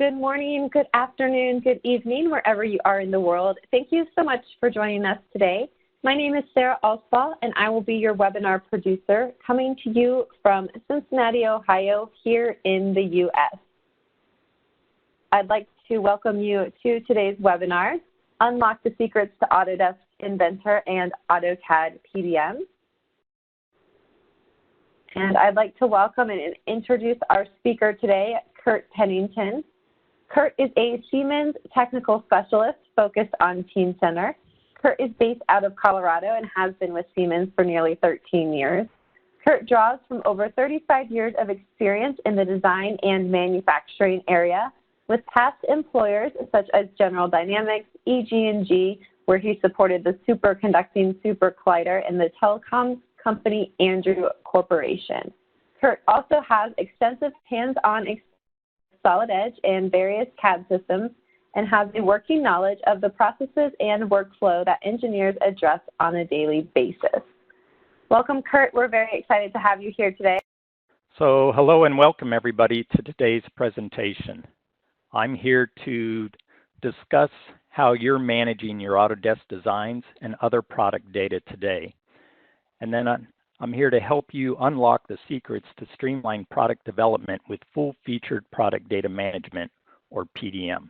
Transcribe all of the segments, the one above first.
Good morning, good afternoon, good evening, wherever you are in the world. Thank you so much for joining us today. My name is Sarah Alspaugh, and I will be your webinar producer coming to you from Cincinnati, Ohio, here in the U.S. I'd like to welcome you to today's webinar, Unlock the Secrets to Autodesk Inventor and AutoCAD PDM. And I'd like to welcome and introduce our speaker today, Kurt Pennington. Kurt is a Siemens technical specialist focused on Teamcenter. Kurt is based out of Colorado and has been with Siemens for nearly 13 years. Kurt draws from over 35 years of experience in the design and manufacturing area with past employers such as General Dynamics, EG&G, where he supported the superconducting super collider, and the telecom company Andrew Corporation. Kurt also has extensive hands-on experience with Solid Edge and various CAD systems and has a working knowledge of the processes and workflow that engineers address on a daily basis. Welcome, Kurt. We're very excited to have you here today. So hello and welcome everybody to today's presentation. I'm here to discuss how you're managing your Autodesk designs and other product data today. And then I'm here to help you unlock the secrets to streamline product development with full-featured product data management, or PDM.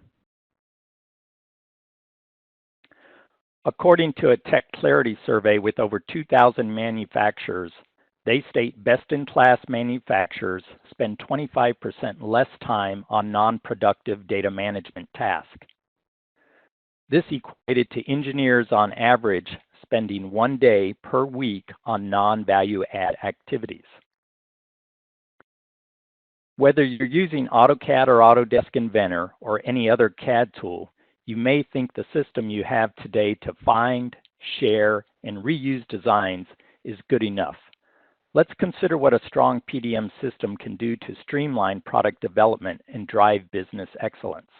According to a Tech Clarity survey with over 2,000 manufacturers, they state best-in-class manufacturers spend 25% less time on non-productive data management tasks. This equated to engineers on average spending 1 day per week on non-value add activities. Whether you're using AutoCAD or Autodesk Inventor or any other CAD tool, you may think the system you have today to find, share, and reuse designs is good enough. Let's consider what a strong PDM system can do to streamline product development and drive business excellence.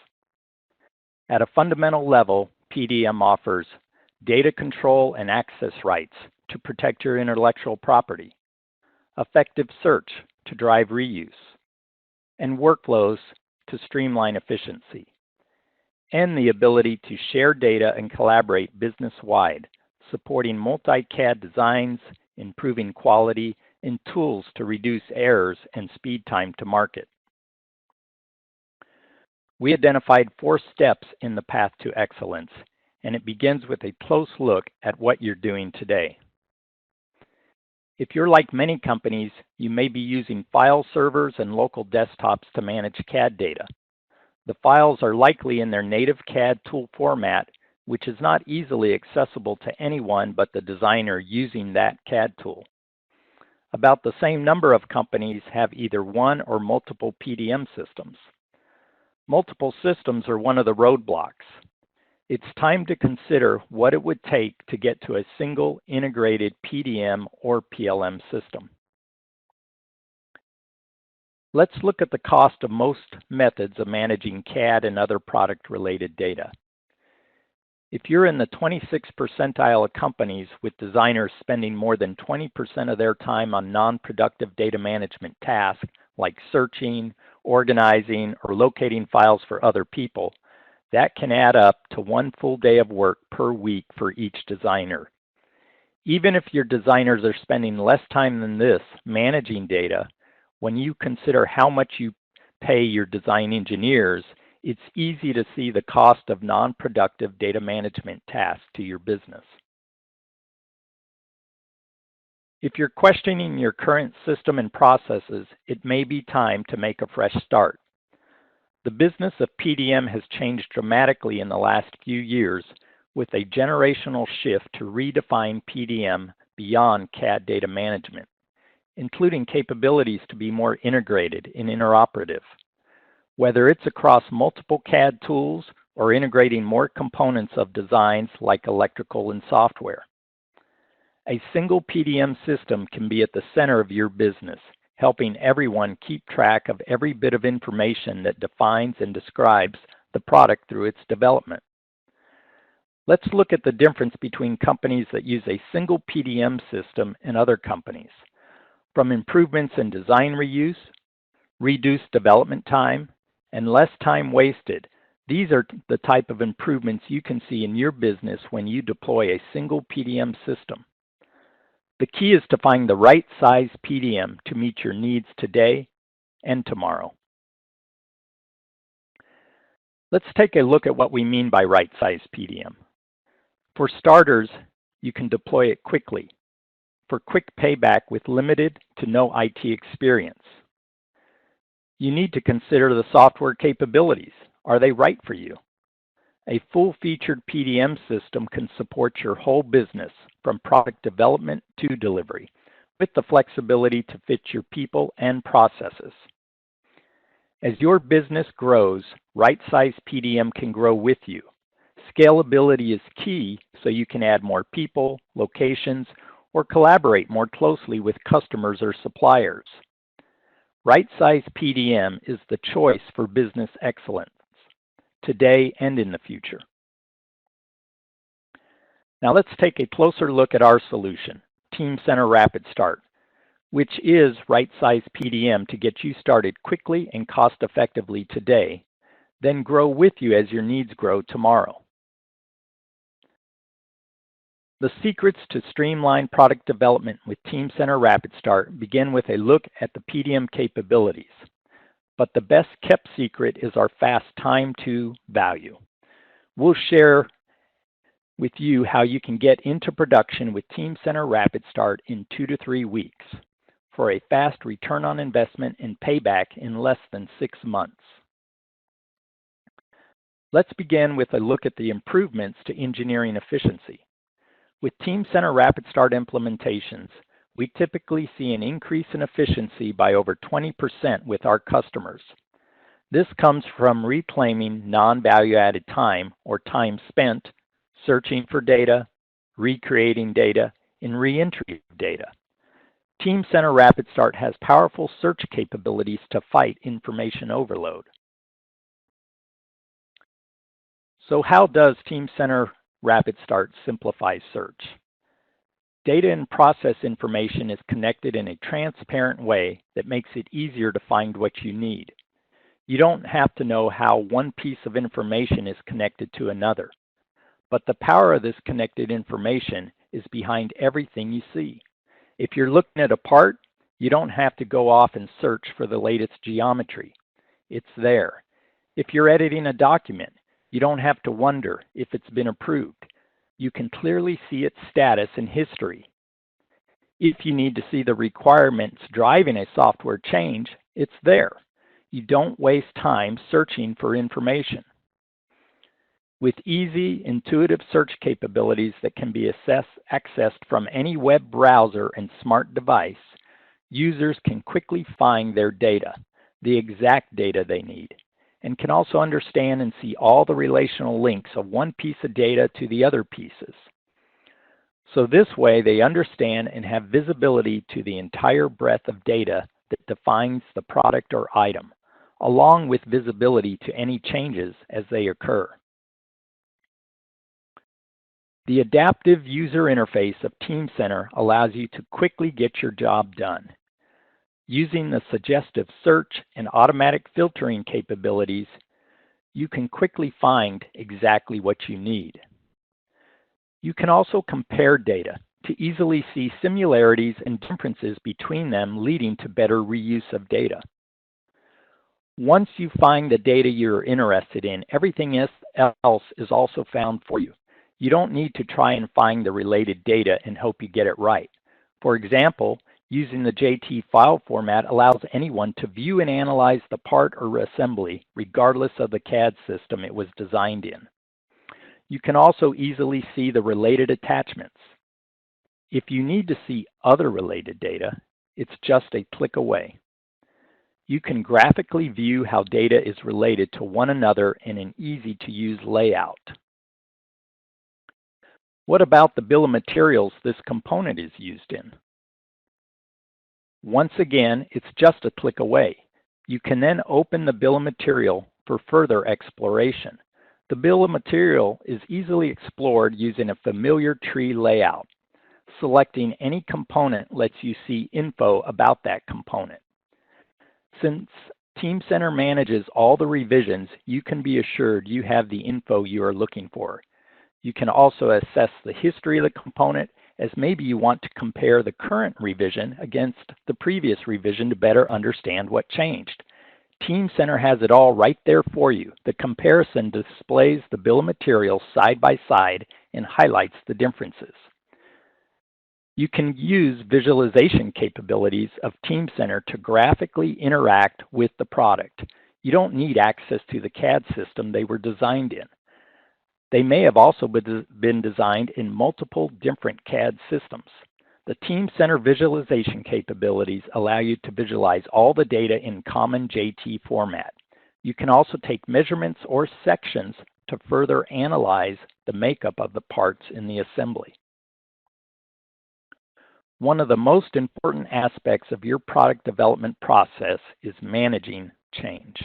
At a fundamental level, PDM offers data control and access rights to protect your intellectual property, effective search to drive reuse, and workflows to streamline efficiency, and the ability to share data and collaborate business-wide, supporting multi-CAD designs, improving quality, and tools to reduce errors and speed time to market. We identified 4 steps in the path to excellence, and it begins with a close look at what you're doing today. If you're like many companies, you may be using file servers and local desktops to manage CAD data. The files are likely in their native CAD tool format, which is not easily accessible to anyone but the designer using that CAD tool. About the same number of companies have either one or multiple PDM systems. Multiple systems are one of the roadblocks. It's time to consider what it would take to get to a single integrated PDM or PLM system. Let's look at the cost of most methods of managing CAD and other product-related data. If you're in the 26th percentile of companies with designers spending more than 20% of their time on non-productive data management tasks like searching, organizing, or locating files for other people, that can add up to 1 full day of work per week for each designer. Even if your designers are spending less time than this managing data, when you consider how much you pay your design engineers, it's easy to see the cost of non-productive data management tasks to your business. If you're questioning your current system and processes, it may be time to make a fresh start. The business of PDM has changed dramatically in the last few years with a generational shift to redefine PDM beyond CAD data management, including capabilities to be more integrated and interoperative. Whether it's across multiple CAD tools or integrating more components of designs like electrical and software. A single PDM system can be at the center of your business, helping everyone keep track of every bit of information that defines and describes the product through its development. Let's look at the difference between companies that use a single PDM system and other companies. From improvements in design reuse, reduced development time, and less time wasted. These are the type of improvements you can see in your business when you deploy a single PDM system. The key is to find the right size PDM to meet your needs today and tomorrow. Let's take a look at what we mean by right size PDM. For starters, you can deploy it quickly for quick payback with limited to no IT experience. You need to consider the software capabilities. Are they right for you? A full-featured PDM system can support your whole business from product development to delivery, with the flexibility to fit your people and processes. As your business grows, right-size PDM can grow with you. Scalability is key so you can add more people, locations, or collaborate more closely with customers or suppliers. Right-size PDM is the choice for business excellence, today and in the future. Now let's take a closer look at our solution, Teamcenter Rapid Start, which is right-size PDM to get you started quickly and cost-effectively today, then grow with you as your needs grow tomorrow. The secrets to streamline product development with Teamcenter Rapid Start begin with a look at the PDM capabilities. But the best kept secret is our fast time to value. We'll share with you how you can get into production with Teamcenter Rapid Start in 2 to 3 weeks for a fast return on investment and payback in less than 6 months. Let's begin with a look at the improvements to engineering efficiency. With Teamcenter Rapid Start implementations, we typically see an increase in efficiency by over 20% with our customers. This comes from reclaiming non-value-added time or time spent searching for data, recreating data, and re-entry of data. Teamcenter Rapid Start has powerful search capabilities to fight information overload. So how does Teamcenter Rapid Start simplify search? Data and process information is connected in a transparent way that makes it easier to find what you need. You don't have to know how one piece of information is connected to another, but the power of this connected information is behind everything you see. If you're looking at a part, you don't have to go off and search for the latest geometry. It's there. If you're editing a document, you don't have to wonder if it's been approved. You can clearly see its status and history. If you need to see the requirements driving a software change, it's there. You don't waste time searching for information. With easy, intuitive search capabilities that can be accessed from any web browser and smart device, users can quickly find their data, the exact data they need, and can also understand and see all the relational links of one piece of data to the other pieces. So this way they understand and have visibility to the entire breadth of data that defines the product or item, along with visibility to any changes as they occur. The adaptive user interface of Teamcenter allows you to quickly get your job done. Using the suggestive search and automatic filtering capabilities, you can quickly find exactly what you need. You can also compare data to easily see similarities and differences between them, leading to better reuse of data. Once you find the data you're interested in, everything else is also found for you. You don't need to try and find the related data and hope you get it right. For example, using the JT file format allows anyone to view and analyze the part or assembly regardless of the CAD system it was designed in. You can also easily see the related attachments. If you need to see other related data, it's just a click away. You can graphically view how data is related to one another in an easy-to-use layout. What about the bill of materials this component is used in? Once again, it's just a click away. You can then open the bill of material for further exploration. The bill of material is easily explored using a familiar tree layout. Selecting any component lets you see info about that component. Since Teamcenter manages all the revisions. You can be assured you have the info you are looking for. You can also assess the history of the component, as maybe you want to compare the current revision against the previous revision to better understand what changed. Teamcenter has it all right there for you. The comparison displays the bill of materials side by side and highlights the differences. You can use visualization capabilities of Teamcenter to graphically interact with the product. You don't need access to the CAD system they were designed in. They may have also been designed in multiple different CAD systems. The Teamcenter visualization capabilities allow you to visualize all the data in common JT format. You can also take measurements or sections to further analyze the makeup of the parts in the assembly. One of the most important aspects of your product development process is managing change.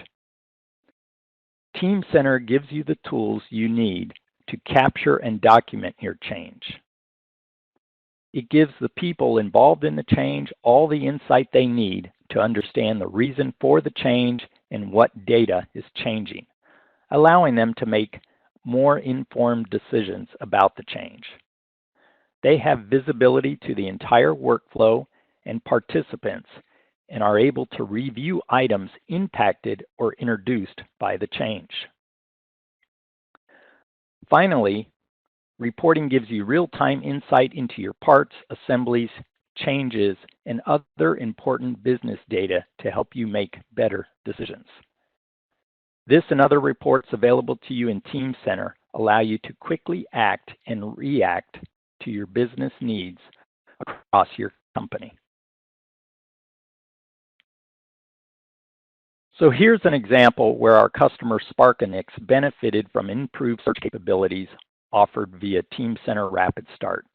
Teamcenter gives you the tools you need to capture and document your change. It gives the people involved in the change all the insight they need to understand the reason for the change and what data is changing, allowing them to make more informed decisions about the change. They have visibility to the entire workflow and participants and are able to review items impacted or introduced by the change. Finally, reporting gives you real-time insight into your parts, assemblies, changes, and other important business data to help you make better decisions. This and other reports available to you in Teamcenter allow you to quickly act and react to your business needs across your company. So here's an example where our customer Sparkinix benefited from improved search capabilities offered via Teamcenter Rapid Start.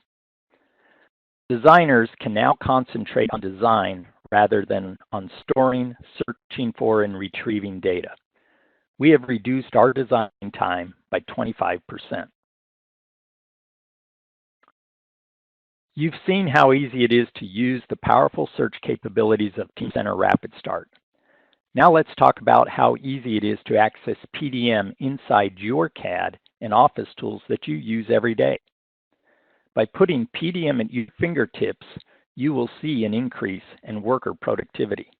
Designers can now concentrate on design rather than on storing, searching for, and retrieving data. We have reduced our design time by 25%. You've seen how easy it is to use the powerful search capabilities of Teamcenter Rapid Start. Now let's talk about how easy it is to access PDM inside your CAD and Office tools that you use every day. By putting PDM at your fingertips, you will see an increase in worker productivity.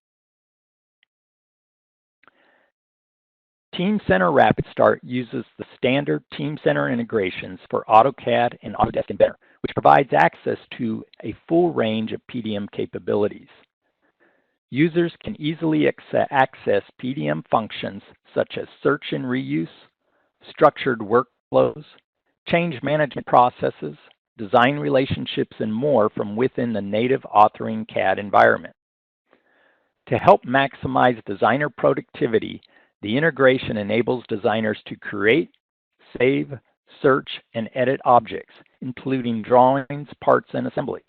Teamcenter Rapid Start uses the standard Teamcenter integrations for AutoCAD and Autodesk Inventor, which provides access to a full range of PDM capabilities. Users can easily access PDM functions such as search and reuse, structured workflows, change management processes, design relationships, and more from within the native authoring CAD environment. To help maximize designer productivity, the integration enables designers to create, save, search, and edit objects, including drawings, parts, and assemblies.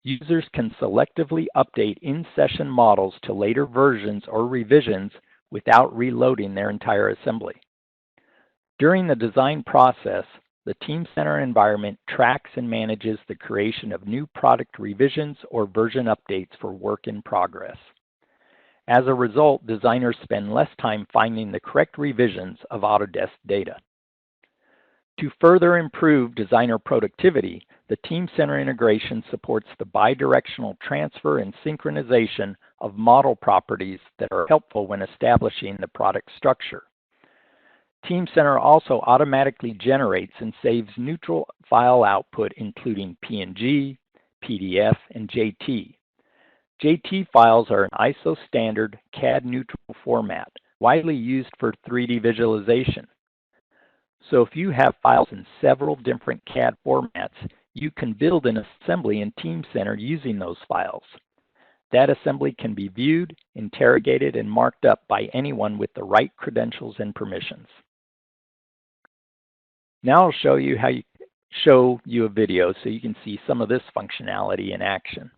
Users can selectively update in-session models to later versions or revisions without reloading their entire assembly. During the design process, the Teamcenter environment tracks and manages the creation of new product revisions or version updates for work in progress. As a result, designers spend less time finding the correct revisions of Autodesk data. To further improve designer productivity, the Teamcenter integration supports the bidirectional transfer and synchronization of model properties that are helpful when establishing the product structure. Teamcenter also automatically generates and saves neutral file output, including PNG, PDF, and JT. JT files are an ISO standard CAD neutral format, widely used for 3D visualization. So if you have files in several different CAD formats, you can build an assembly in Teamcenter using those files. That assembly can be viewed, interrogated, and marked up by anyone with the right credentials and permissions. Now I'll show you a video so you can see some of this functionality in action.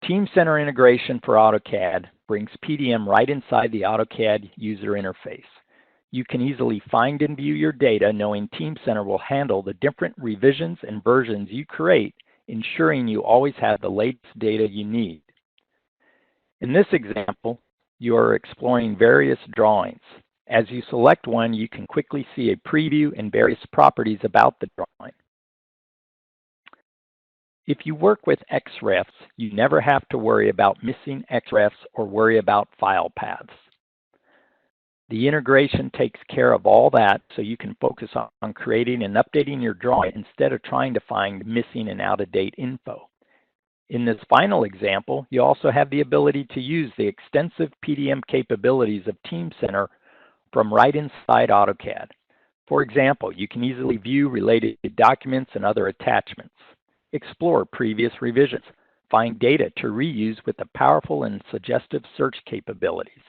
Teamcenter integration for AutoCAD brings PDM right inside the AutoCAD user interface. You can easily find and view your data knowing Teamcenter will handle the different revisions and versions you create, ensuring you always have the latest data you need. In this example, you are exploring various drawings. As you select one, you can quickly see a preview and various properties about the drawing. If you work with XREFs, you never have to worry about missing XREFs or worry about file paths. The integration takes care of all that, so you can focus on creating and updating your drawing instead of trying to find missing and out-of-date info. In this final example, you also have the ability to use the extensive PDM capabilities of Teamcenter from right inside AutoCAD. For example, you can easily view related documents and other attachments, explore previous revisions, find data to reuse with the powerful and suggestive search capabilities,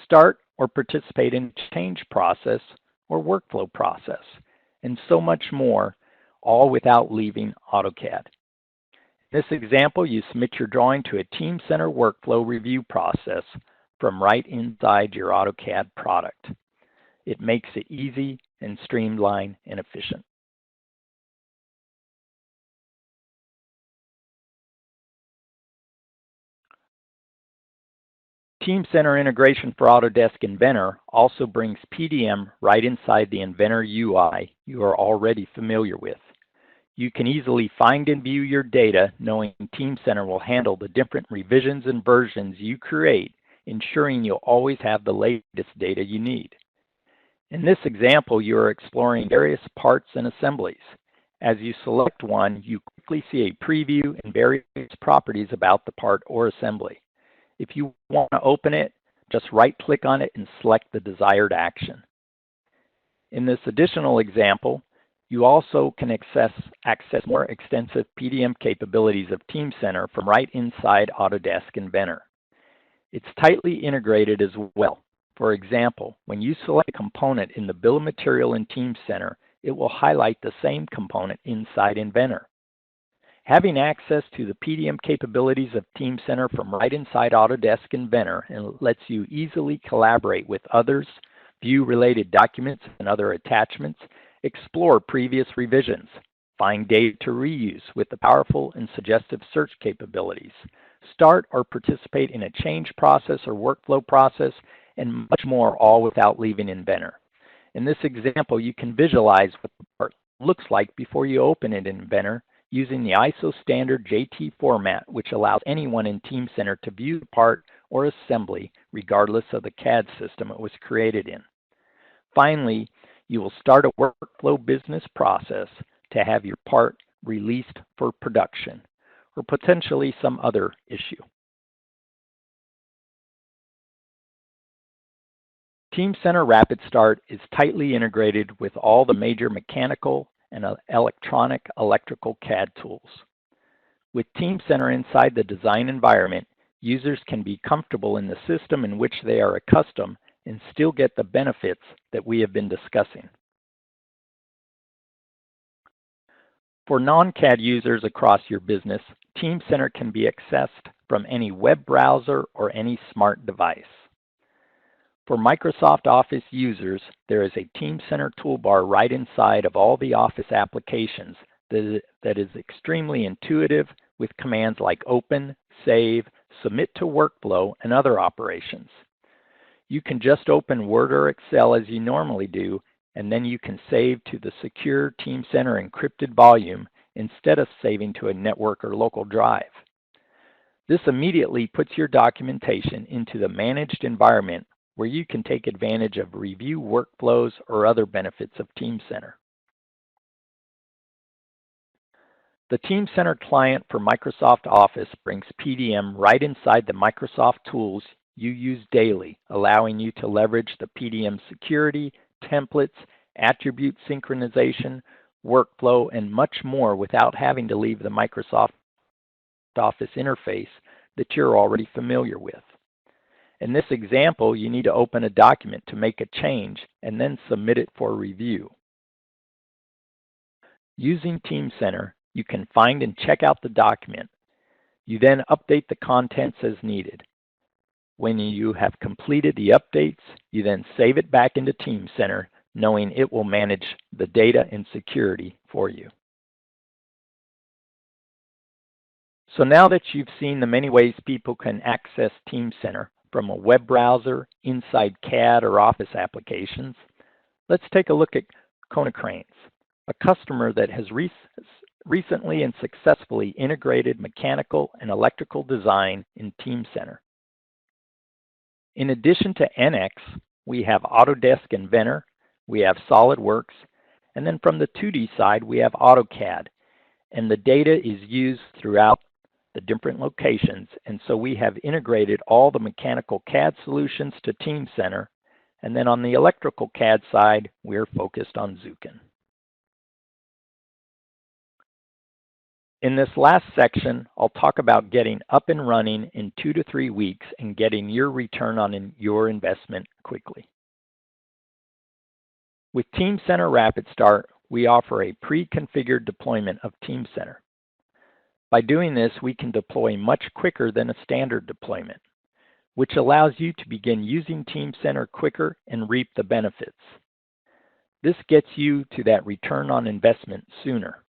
start or participate in change process or workflow process, and so much more, all without leaving AutoCAD. In this example, you submit your drawing to a Teamcenter workflow review process from right inside your AutoCAD product. It makes it easy and streamlined and efficient. Teamcenter integration for Autodesk Inventor also brings PDM right inside the Inventor UI you are already familiar with. You can easily find and view your data, knowing Teamcenter will handle the different revisions and versions you create, ensuring you'll always have the latest data you need. In this example, you are exploring various parts and assemblies. As you select one, you quickly see a preview and various properties about the part or assembly. If you want to open it, just right-click on it and select the desired action. In this additional example, you also can access more extensive PDM capabilities of Teamcenter from right inside Autodesk Inventor. It's tightly integrated as well. For example, when you select a component in the bill of material in Teamcenter, it will highlight the same component inside Inventor. Having access to the PDM capabilities of Teamcenter from right inside Autodesk Inventor lets you easily collaborate with others, view related documents and other attachments, explore previous revisions, find data to reuse with the powerful and suggestive search capabilities, start or participate in a change process or workflow process, and much more, all without leaving Inventor. In this example, you can visualize what the part looks like before you open it in Inventor, using the ISO standard JT format, which allows anyone in Teamcenter to view the part or assembly regardless of the CAD system it was created in. Finally, you will start a workflow business process to have your part released for production or potentially some other issue. Teamcenter Rapid Start is tightly integrated with all the major mechanical and electrical CAD tools. With Teamcenter inside the design environment, users can be comfortable in the system in which they are accustomed and still get the benefits that we have been discussing. For non-CAD users across your business, Teamcenter can be accessed from any web browser or any smart device. For Microsoft Office users, there is a Teamcenter toolbar right inside of all the Office applications that is extremely intuitive with commands like open, save, submit to workflow, and other operations. You can just open Word or Excel as you normally do, and then you can save to the secure Teamcenter encrypted volume instead of saving to a network or local drive. This immediately puts your documentation into the managed environment where you can take advantage of review workflows or other benefits of Teamcenter. The Teamcenter client for Microsoft Office brings PDM right inside the Microsoft tools you use daily, allowing you to leverage the PDM security, templates, attribute synchronization, workflow, and much more without having to leave the Microsoft Office interface that you're already familiar with. In this example, you need to open a document to make a change and then submit it for review. Using Teamcenter, you can find and check out the document. You then update the contents as needed. When you have completed the updates, you then save it back into Teamcenter, knowing it will manage the data and security for you. So now that you've seen the many ways people can access Teamcenter from a web browser, inside CAD or Office applications, let's take a look at Konecranes, a customer that has recently and successfully integrated mechanical and electrical design in Teamcenter. In addition to NX, we have Autodesk Inventor, we have SolidWorks, and then from the 2D side, we have AutoCAD. And the data is used throughout the different locations, and so we have integrated all the mechanical CAD solutions to Teamcenter, and then on the electrical CAD side, we're focused on Zuken. In this last section, I'll talk about getting up and running in 2 to 3 weeks and getting your return on your investment quickly. With Teamcenter Rapid Start, we offer a pre-configured deployment of Teamcenter. By doing this, we can deploy much quicker than a standard deployment, which allows you to begin using Teamcenter quicker and reap the benefits. This gets you to that return on investment sooner.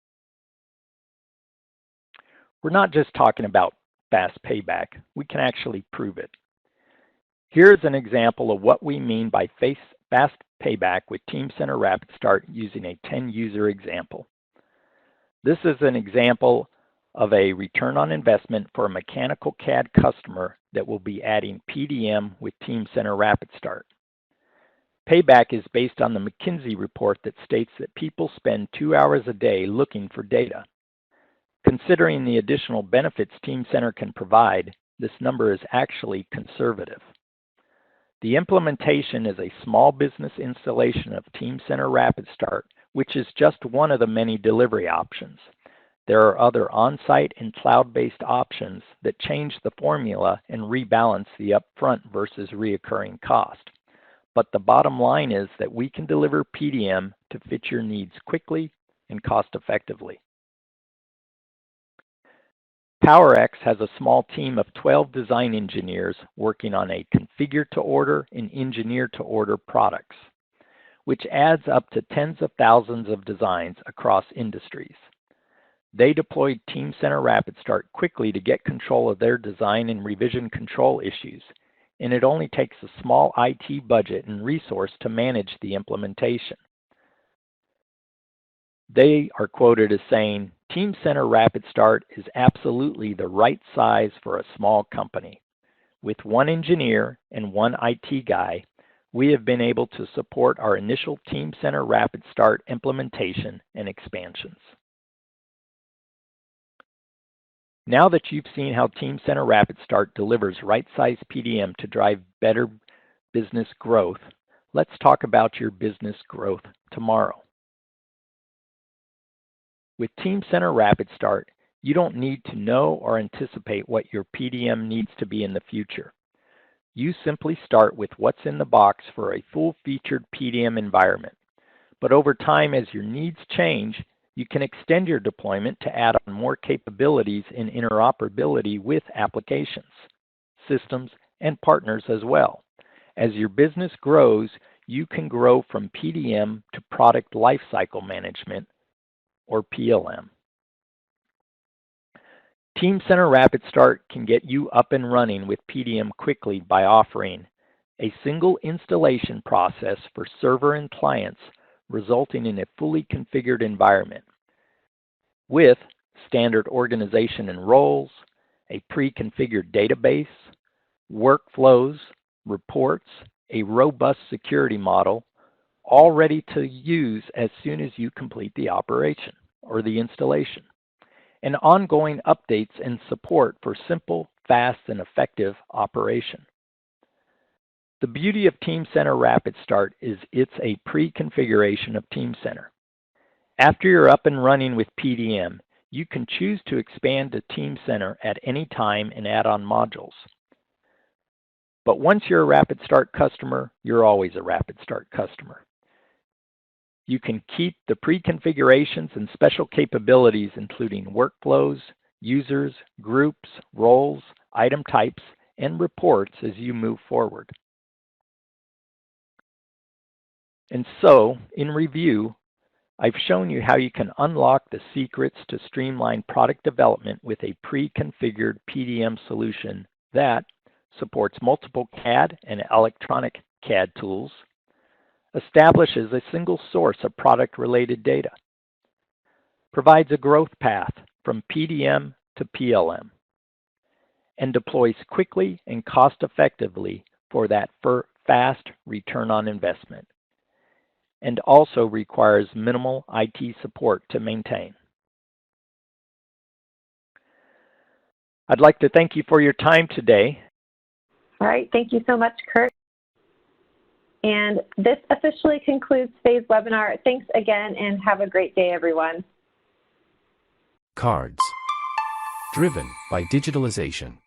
We're not just talking about fast payback, we can actually prove it. Here's an example of what we mean by fast payback with Teamcenter Rapid Start using a 10-user example. This is an example of a return on investment for a mechanical CAD customer that will be adding PDM with Teamcenter Rapid Start. Payback is based on the McKinsey report that states that people spend 2 hours a day looking for data. Considering the additional benefits Teamcenter can provide, this number is actually conservative. The implementation is a small business installation of Teamcenter Rapid Start, which is just one of the many delivery options. There are other on-site and cloud-based options that change the formula and rebalance the upfront versus reoccurring cost. But the bottom line is that we can deliver PDM to fit your needs quickly and cost-effectively. Powerex has a small team of 12 design engineers working on a configure-to-order and engineer-to-order products, which adds up to tens of thousands of designs across industries. They deployed Teamcenter Rapid Start quickly to get control of their design and revision control issues, and it only takes a small IT budget and resource to manage the implementation. They are quoted as saying, "Teamcenter Rapid Start is absolutely the right size for a small company. With one engineer and one IT guy, we have been able to support our initial Teamcenter Rapid Start implementation and expansions." Now that you've seen how Teamcenter Rapid Start delivers right-size PDM to drive better business growth, let's talk about your business growth tomorrow. With Teamcenter Rapid Start, you don't need to know or anticipate what your PDM needs to be in the future. You simply start with what's in the box for a full-featured PDM environment. But over time, as your needs change, you can extend your deployment to add on more capabilities in interoperability with applications, systems, and partners as well. As your business grows, you can grow from PDM to Product Lifecycle Management, or PLM. Teamcenter Rapid Start can get you up and running with PDM quickly by offering a single installation process for server and clients, resulting in a fully configured environment with standard organization and roles, a pre-configured database, workflows, reports, a robust security model, all ready to use as soon as you complete the operation or the installation, and ongoing updates and support for simple, fast, and effective operation. The beauty of Teamcenter Rapid Start is it's a pre-configuration of Teamcenter. After you're up and running with PDM, you can choose to expand to Teamcenter at any time and add on modules. But once you're a Rapid Start customer, you're always a Rapid Start customer. You can keep the pre-configurations and special capabilities, including workflows, users, groups, roles, item types, and reports as you move forward. And so, in review, I've shown you how you can unlock the secrets to streamline product development with a pre-configured PDM solution that supports multiple CAD and electronic CAD tools, establishes a single source of product-related data, provides a growth path from PDM to PLM, and deploys quickly and cost-effectively for that fast return on investment, and also requires minimal IT support to maintain. I'd like to thank you for your time today. All right, thank you so much, Kurt. And this officially concludes today's webinar. Thanks again, and have a great day, everyone. Cards. Driven by digitalization.